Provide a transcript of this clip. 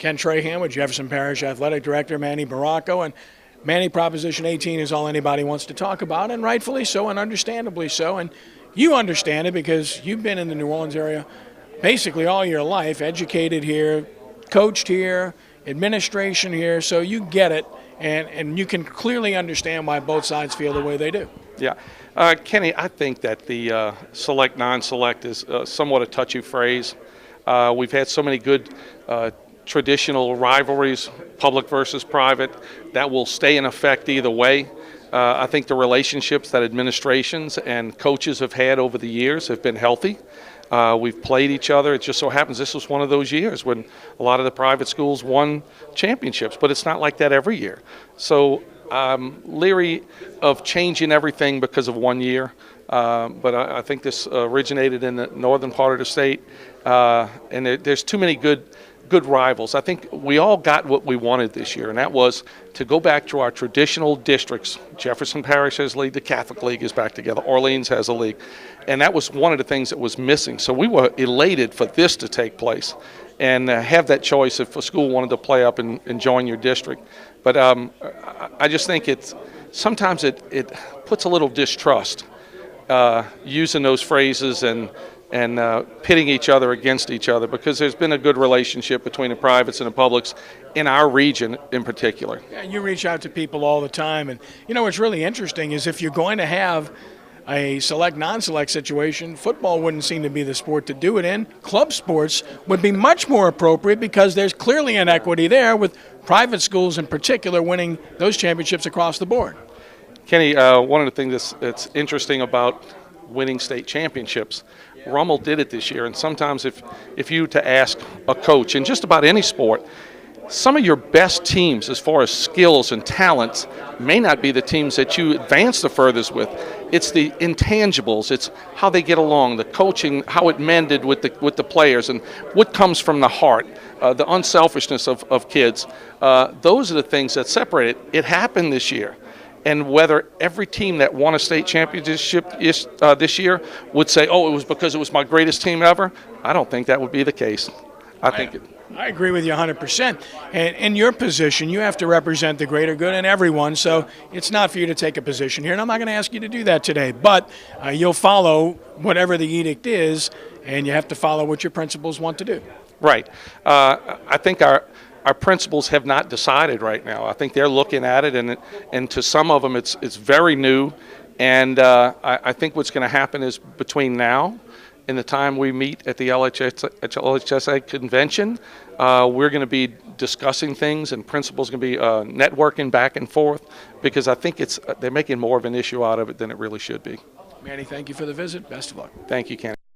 Ken Trahan with Jefferson Parish Athletic Director Manny Barocco. And Manny, Proposition 18 is all anybody wants to talk about, and rightfully so and understandably so. And you understand it because you've been in the New Orleans area basically all your life, educated here, coached here, administration here, so you get it, and you can clearly understand why both sides feel the way they do. Yeah. Kenny, I think that the select, non-select is somewhat a touchy phrase. We've had so many good traditional rivalries, public versus private, that will stay in effect either way. I think the relationships that administrations and coaches have had over the years have been healthy. We've played each other. It just so happens this was one of those years when a lot of the private schools won championships, but it's not like that every year. So I'm leery of changing everything because of 1 year, but I think this originated in the northern part of the state, and there's too many good rivals. I think we all got what we wanted this year, and that was to go back to our traditional districts. Jefferson Parish has a league, the Catholic League is back together, Orleans has a league, and that was one of the things that was missing. So we were elated for this to take place and have that choice if a school wanted to play up and join your district. But I just think sometimes it puts a little distrust using those phrases and pitting each other against each other, because there's been a good relationship between the privates and the publics in our region in particular. Yeah, you reach out to people all the time, and you know what's really interesting is if you're going to have a select non-select situation, football wouldn't seem to be the sport to do it in. Club sports would be much more appropriate because there's clearly an equity there, with private schools in particular winning those championships across the board. Kenny, one of the things that's interesting about winning state championships, Rummel did it this year, and sometimes if you to ask a coach in just about any sport, some of your best teams as far as skills and talents may not be the teams that you advance the furthest with. It's the intangibles, it's how they get along, the coaching, how it mended with the players, and what comes from the heart, the unselfishness of kids. Those are the things that separate it. It happened this year. And whether every team that won a state championship this year would say, oh, it was because it was my greatest team ever, I don't think that would be the case. I agree with you 100%. And in your position, you have to represent the greater good in everyone, so it's not for you to take a position here, and I'm not going to ask you to do that today. But you'll follow whatever the edict is, and you have to follow what your principals want to do. Right. I think our principals have not decided right now. I think they're looking at it, and to some of them it's very new. And I think what's going to happen is between now and the time we meet at the LHSAA convention, we're going to be discussing things, and principals going to be networking back and forth, because I think they're making more of an issue out of it than it really should be. Manny, thank you for the visit. Best of luck. Thank you, Ken.